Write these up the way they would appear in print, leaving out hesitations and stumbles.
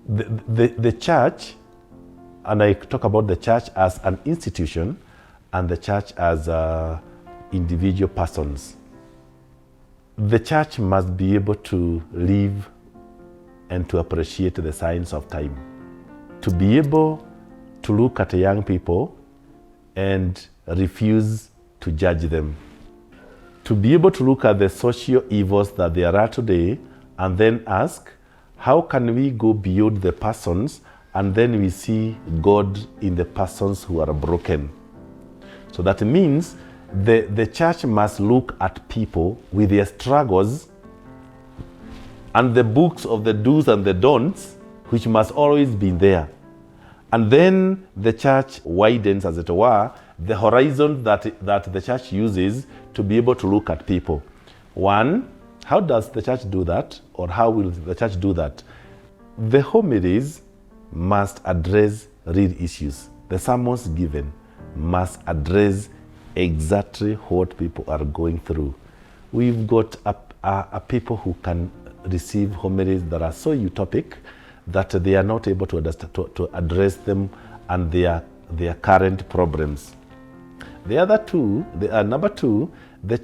The church, and I talk about the church as an institution and the church as individual persons. The church must be able to live and to appreciate the signs of time. To be able to look at young people and refuse to judge them. To be able to look at the social evils that there are today and then ask, how can we go beyond the persons, and then we see God in the persons who are broken. So that means the church must look at people with their struggles and the books of the do's and the don'ts, which must always be there. And then the church widens, as it were, the horizon that the church uses to be able to look at people. One, how does the church do that? Or how will the church do that? The homilies must address real issues. The sermons given must address exactly what people are going through. We've got a people who can receive homilies that are so utopic that they are not able to address them and their current problems. Number two, the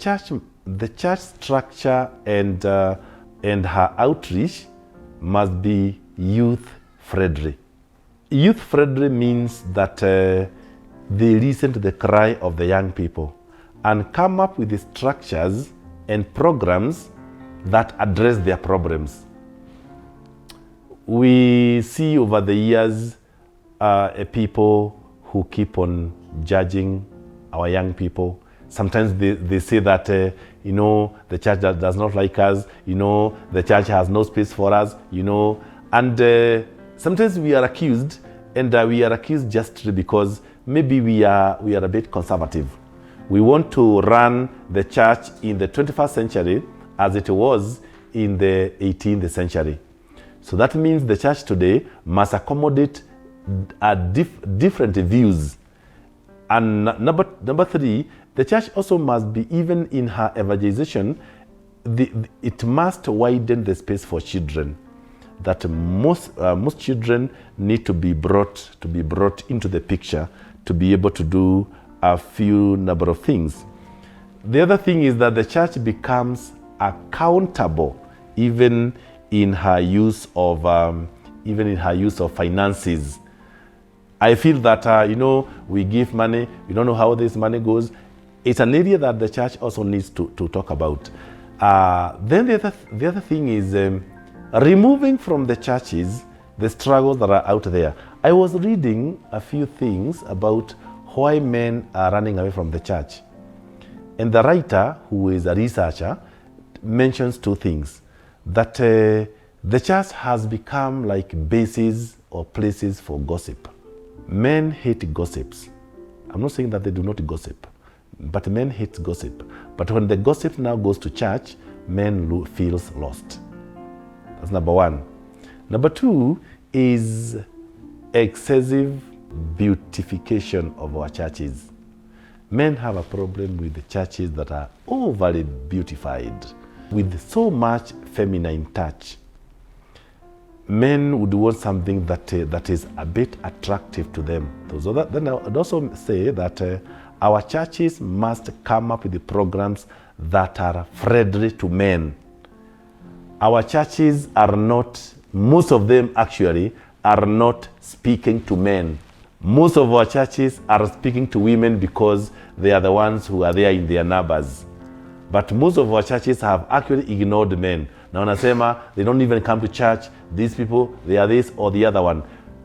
church structure and her outreach must be youth-friendly. Youth-friendly means that they listen to the cry of the young people and come up with the structures and programs that address their problems. We see over the years people who keep on judging our young people. Sometimes they say that, the church does not like us, the church has no space for us, and sometimes we are accused, and we are accused just because maybe we are a bit conservative. We want to run the church in the 21st century as it was in the 18th century. So that means the church today must accommodate different views. And number three, the church also must be, even in her evangelization, it must widen the space for children. That most children need to be brought into the picture to be able to do a few number of things. The other thing is that the church becomes accountable even in her use of finances. I feel that we give money, we don't know how this money goes. It's an area that the church also needs to talk about. Then the other thing is removing from the churches the struggles that are out there. I was reading a few things about why men are running away from the church. And the writer, who is a researcher, mentions two things. That the church has become like bases or places for gossip. Men hate gossips. I'm not saying that they do not gossip, but men hate gossip. But when the gossip now goes to church, men feels lost. That's number one. Number two is excessive beautification of our churches. Men have a problem with the churches that are overly beautified, with so much feminine touch. Men would want something that is a bit attractive to them. So then I would also say that our churches must come up with the programs that are friendly to men. Our churches are not, most of them actually, are not speaking to men. Most of our churches are speaking to women because they are the ones who are there in their numbers. But most of our churches have actually ignored men. Now wanasema, they don't even come to church. These people, they are this or the other one.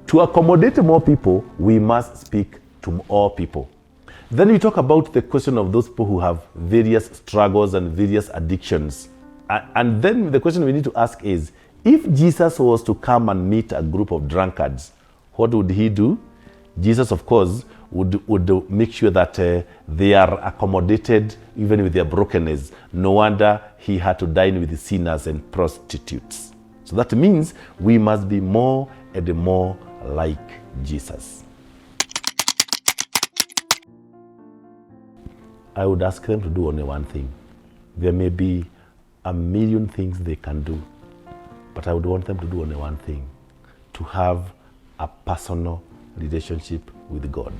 To accommodate more people, we must speak to all people. Then we talk about the question of those people who have various struggles and various addictions. And then the question we need to ask is, if Jesus was to come and meet a group of drunkards, what would he do? Jesus, of course, would make sure that they are accommodated even with their brokenness. No wonder he had to dine with the sinners and prostitutes. So that means we must be more and more like Jesus. I would ask them to do only one thing. There may be a million things they can do, but I would want them to do only one thing: to have a personal relationship with God.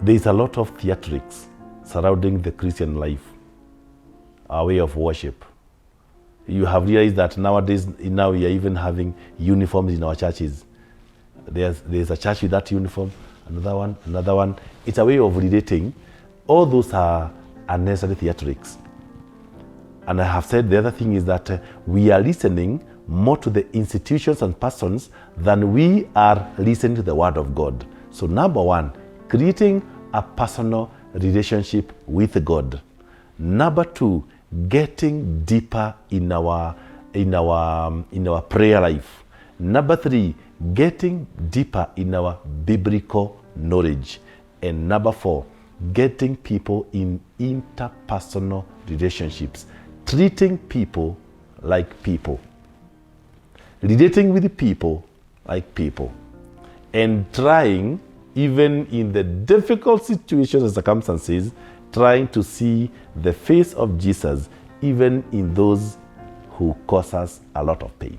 There is a lot of theatrics surrounding the Christian life, our way of worship. You have realized that nowadays, now we are even having uniforms in our churches. There's a church with that uniform, another one. It's a way of relating. All those are unnecessary theatrics. And I have said the other thing is that we are listening more to the institutions and persons than we are listening to the Word of God. So number one, creating a personal relationship with God. Number two, getting deeper in our prayer life. Number three, getting deeper in our biblical knowledge. And number four, getting people in interpersonal relationships, treating people like people, relating with people like people, and trying, even in the difficult situations and circumstances, trying to see the face of Jesus even in those who cause us a lot of pain.